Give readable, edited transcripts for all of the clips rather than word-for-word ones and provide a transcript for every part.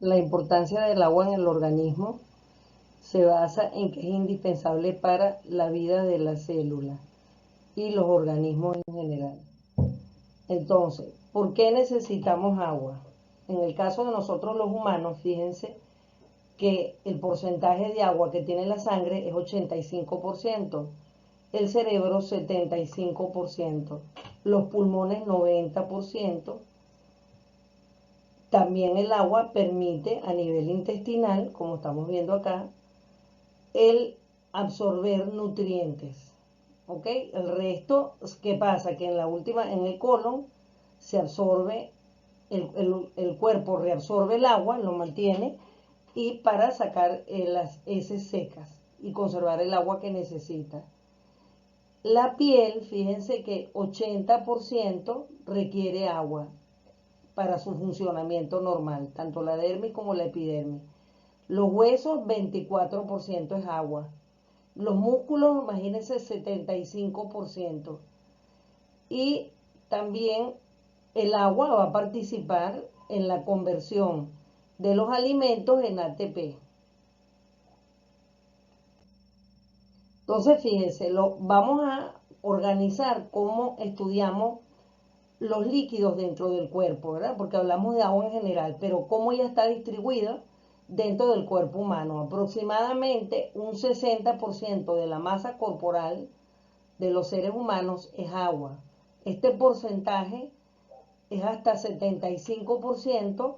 La importancia del agua en el organismo se basa en que es indispensable para la vida de la célula y los organismos en general. Entonces, ¿por qué necesitamos agua? En el caso de nosotros los humanos, fíjense que el porcentaje de agua que tiene la sangre es 85%, el cerebro 75%, los pulmones 90%. También el agua permite a nivel intestinal, como estamos viendo acá, el absorber nutrientes. ¿Ok? El resto, ¿qué pasa? Que en la última, en el colon, se absorbe, el cuerpo reabsorbe el agua, lo mantiene, y para sacar las heces secas y conservar el agua que necesita. La piel, fíjense que 80% requiere agua para su funcionamiento normal, tanto la dermis como la epidermis. Los huesos, 24% es agua. Los músculos, imagínense, 75%. Y también el agua va a participar en la conversión de los alimentos en ATP. Entonces, fíjense, vamos a organizar cómo estudiamos los líquidos dentro del cuerpo, ¿verdad? Porque hablamos de agua en general, pero cómo ella está distribuida dentro del cuerpo humano. Aproximadamente un 60% de la masa corporal de los seres humanos es agua. Este porcentaje es hasta 75%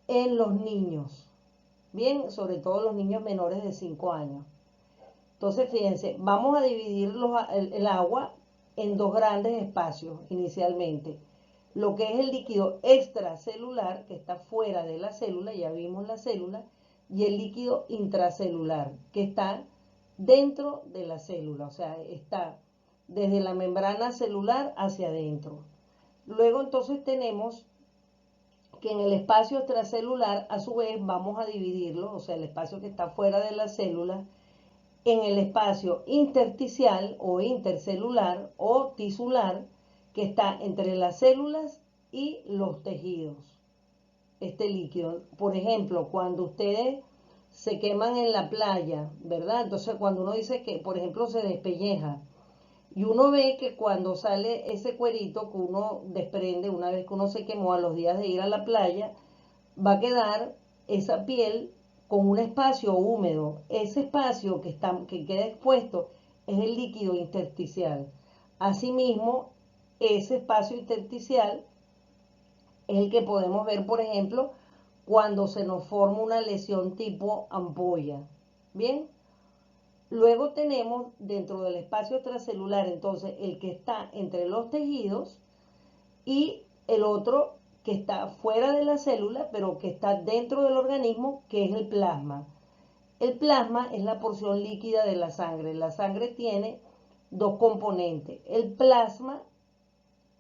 en los niños, bien, sobre todo los niños menores de 5 años. Entonces, fíjense, vamos a dividir el agua en dos grandes espacios inicialmente. Lo que es el líquido extracelular, que está fuera de la célula, ya vimos la célula, y el líquido intracelular, que está dentro de la célula, o sea, está desde la membrana celular hacia adentro. Luego entonces tenemos que en el espacio extracelular, a su vez, vamos a dividirlo, o sea, el espacio que está fuera de la célula, en el espacio intersticial o intercelular o tisular que está entre las células y los tejidos. Este líquido, por ejemplo, cuando ustedes se queman en la playa, ¿verdad? Entonces cuando uno dice que, por ejemplo, se despelleja y uno ve que cuando sale ese cuerito que uno desprende una vez que uno se quemó a los días de ir a la playa, va a quedar esa piel con un espacio húmedo. Ese espacio que queda expuesto es el líquido intersticial. Asimismo, ese espacio intersticial es el que podemos ver, por ejemplo, cuando se nos forma una lesión tipo ampolla. Bien, luego tenemos dentro del espacio extracelular, entonces, el que está entre los tejidos y el otro que está fuera de la célula, pero que está dentro del organismo, que es el plasma. El plasma es la porción líquida de la sangre. La sangre tiene dos componentes, el plasma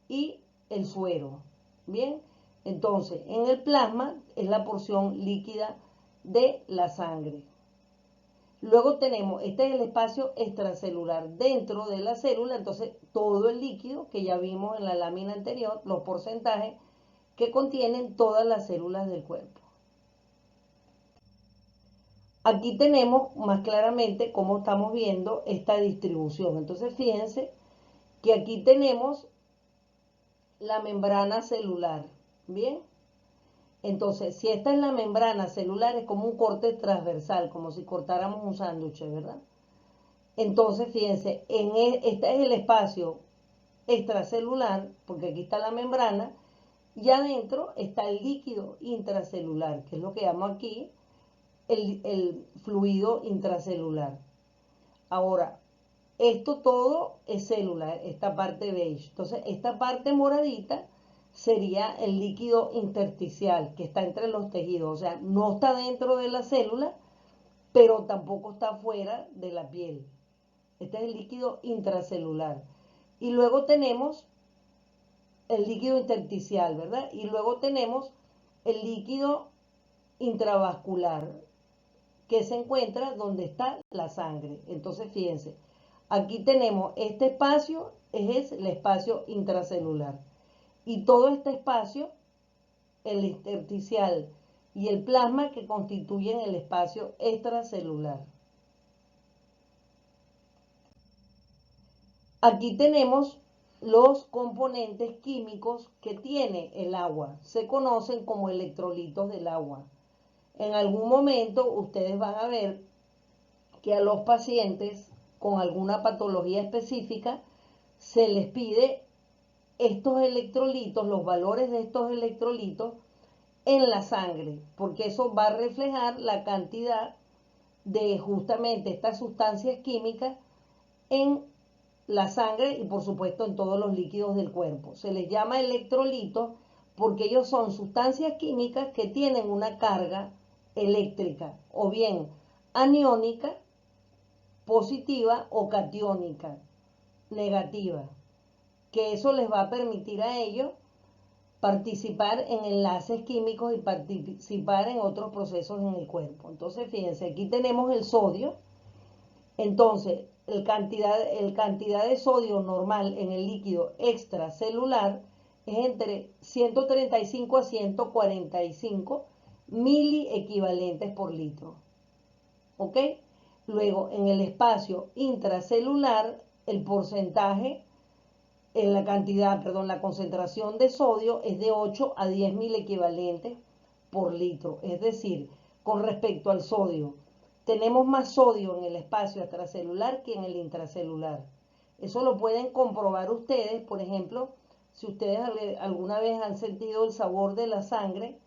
y el suero. Bien, entonces en el plasma es la porción líquida de la sangre. Luego tenemos, este es el espacio extracelular dentro de la célula, entonces todo el líquido que ya vimos en la lámina anterior, los porcentajes que contienen todas las células del cuerpo. Aquí tenemos más claramente cómo estamos viendo esta distribución. Entonces fíjense que aquí tenemos la membrana celular. Bien, entonces si esta es la membrana celular es como un corte transversal, como si cortáramos un sándwich, ¿verdad? Entonces fíjense, este es el espacio extracelular, porque aquí está la membrana, y adentro está el líquido intracelular, que es lo que llamo aquí el fluido intracelular. Ahora, esto todo es célula, esta parte beige. Entonces, esta parte moradita sería el líquido intersticial que está entre los tejidos. O sea, no está dentro de la célula, pero tampoco está fuera de la piel. Este es el líquido intracelular. Y luego tenemos el líquido intersticial, ¿verdad? Y luego tenemos el líquido intravascular, que se encuentra donde está la sangre. Entonces, fíjense, aquí tenemos este espacio, es el espacio intracelular. Y todo este espacio, el intersticial y el plasma que constituyen el espacio extracelular. Aquí tenemos los componentes químicos que tiene el agua. Se conocen como electrolitos del agua. En algún momento ustedes van a ver que a los pacientes con alguna patología específica se les pide estos electrolitos, los valores de estos electrolitos en la sangre, porque eso va a reflejar la cantidad de justamente estas sustancias químicas en la sangre y por supuesto en todos los líquidos del cuerpo. Se les llama electrolitos porque ellos son sustancias químicas que tienen una carga eléctrica o bien aniónica, positiva o catiónica, negativa, que eso les va a permitir a ellos participar en enlaces químicos y participar en otros procesos en el cuerpo. Entonces, fíjense, aquí tenemos el sodio. Entonces, el cantidad de sodio normal en el líquido extracelular es entre 135 a 145 miliequivalentes por litro. ¿Ok? Luego, en el espacio intracelular, el porcentaje, la concentración de sodio es de 8 a 10 mil equivalentes por litro. Es decir, con respecto al sodio, tenemos más sodio en el espacio extracelular que en el intracelular. Eso lo pueden comprobar ustedes, por ejemplo, si ustedes alguna vez han sentido el sabor de la sangre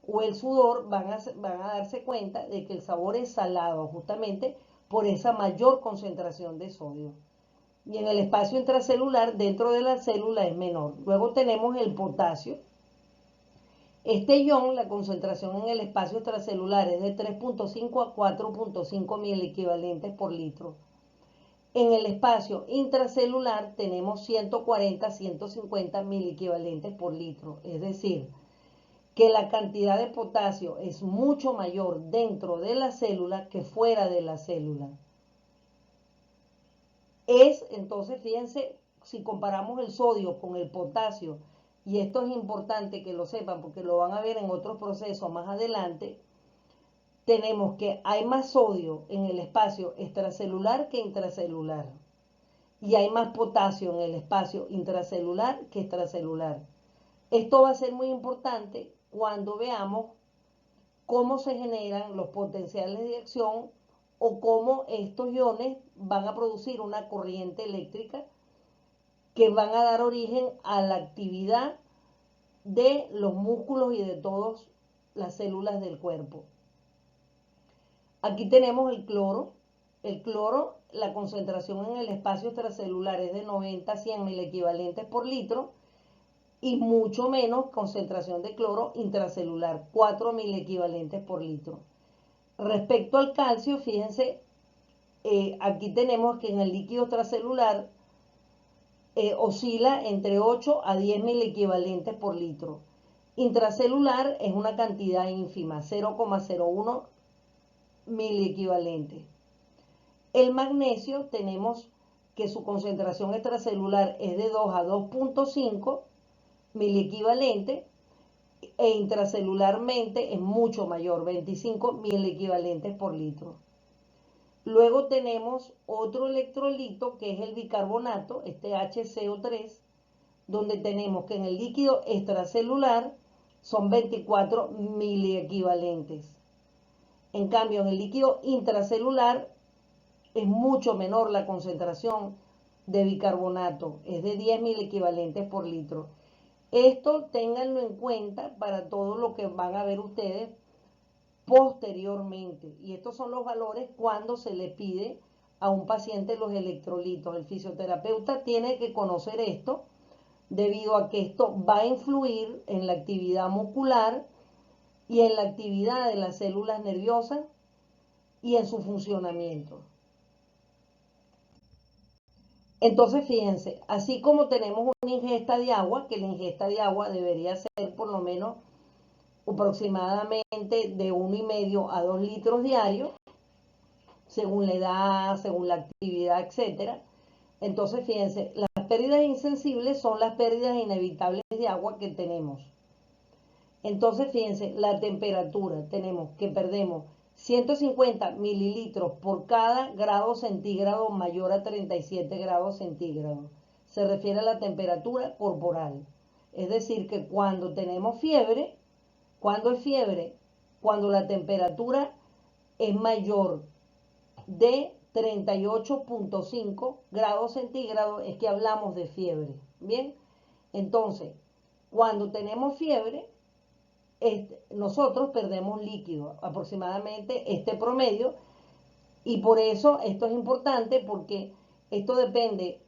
o el sudor, van a darse cuenta de que el sabor es salado, justamente por esa mayor concentración de sodio. Y en el espacio intracelular, dentro de la célula, es menor. Luego tenemos el potasio. Este ion, la concentración en el espacio extracelular es de 3.5 a 4.5 mil equivalentes por litro. En el espacio intracelular tenemos 140 a 150 mil equivalentes por litro. Es decir, que la cantidad de potasio es mucho mayor dentro de la célula que fuera de la célula. Entonces, fíjense, si comparamos el sodio con el potasio, y esto es importante que lo sepan porque lo van a ver en otros procesos más adelante, tenemos que hay más sodio en el espacio extracelular que intracelular. Y hay más potasio en el espacio intracelular que extracelular. Esto va a ser muy importante cuando veamos cómo se generan los potenciales de acción o cómo estos iones van a producir una corriente eléctrica que van a dar origen a la actividad de los músculos y de todas las células del cuerpo. Aquí tenemos el cloro. El cloro, la concentración en el espacio extracelular es de 90 a 100 mil equivalentes por litro y mucho menos concentración de cloro intracelular, 4.000 equivalentes por litro. Respecto al calcio, fíjense, aquí tenemos que en el líquido extracelular oscila entre 8 a 10 mil equivalentes por litro. Intracelular es una cantidad ínfima, 0,01 mil equivalentes. El magnesio tenemos que su concentración extracelular es de 2 a 2.5 mil equivalentes e intracelularmente es mucho mayor, 25 mil equivalentes por litro. Luego tenemos otro electrolito que es el bicarbonato, este HCO3, donde tenemos que en el líquido extracelular son 24 miliequivalentes. En cambio, en el líquido intracelular es mucho menor la concentración de bicarbonato, es de 10 mil equivalentes por litro. Esto ténganlo en cuenta para todo lo que van a ver ustedes posteriormente. Y estos son los valores cuando se le pide a un paciente los electrolitos. El fisioterapeuta tiene que conocer esto debido a que esto va a influir en la actividad muscular y en la actividad de las células nerviosas y en su funcionamiento. Entonces, fíjense, así como tenemos una ingesta de agua, que la ingesta de agua debería ser por lo menos aproximadamente de 1,5 a 2 litros diarios, según la edad, según la actividad, etc. Entonces, fíjense, las pérdidas insensibles son las pérdidas inevitables de agua que tenemos. Entonces, fíjense, la temperatura, tenemos que perdemos 150 mililitros por cada grado centígrado mayor a 37 grados centígrados. Se refiere a la temperatura corporal. Es decir, que cuando tenemos fiebre, ¿cuándo es fiebre? Cuando la temperatura es mayor de 38.5 grados centígrados, es que hablamos de fiebre. Bien, entonces, cuando tenemos fiebre, nosotros perdemos líquido, aproximadamente este promedio, y por eso esto es importante, porque esto depende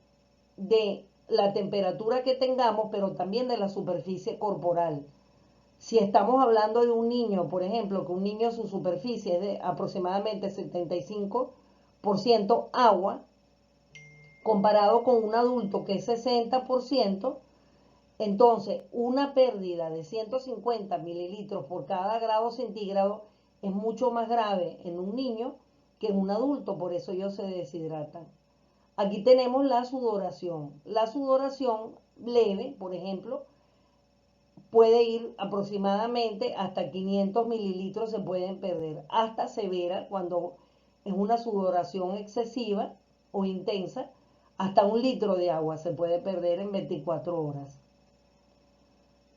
de la temperatura que tengamos, pero también de la superficie corporal. Si estamos hablando de un niño, por ejemplo, que un niño su superficie es de aproximadamente 75% agua, comparado con un adulto que es 60%, entonces una pérdida de 150 mililitros por cada grado centígrado es mucho más grave en un niño que en un adulto, por eso ellos se deshidratan. Aquí tenemos la sudoración. La sudoración leve, por ejemplo, puede ir aproximadamente hasta 500 mililitros, se pueden perder, hasta severa, cuando es una sudoración excesiva o intensa, hasta 1 litro de agua se puede perder en 24 horas.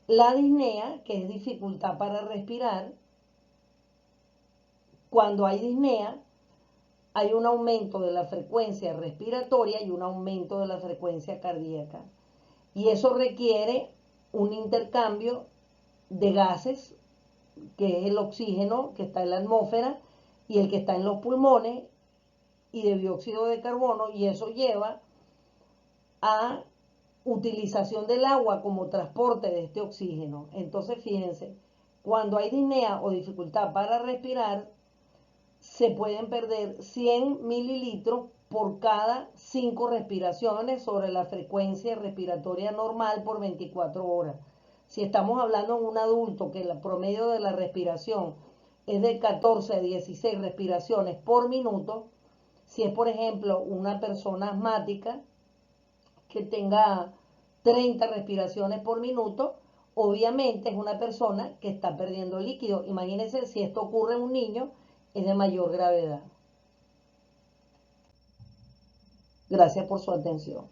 La disnea, que es dificultad para respirar, cuando hay disnea, hay un aumento de la frecuencia respiratoria y un aumento de la frecuencia cardíaca. Y eso requiere un intercambio de gases, que es el oxígeno que está en la atmósfera y el que está en los pulmones, y de dióxido de carbono, y eso lleva a utilización del agua como transporte de este oxígeno. Entonces, fíjense, cuando hay disnea o dificultad para respirar, se pueden perder 100 mililitros por cada 5 respiraciones sobre la frecuencia respiratoria normal por 24 horas. Si estamos hablando de un adulto que el promedio de la respiración es de 14 a 16 respiraciones por minuto, si es por ejemplo una persona asmática que tenga 30 respiraciones por minuto, obviamente es una persona que está perdiendo líquido. Imagínense si esto ocurre en un niño, es de mayor gravedad. Gracias por su atención.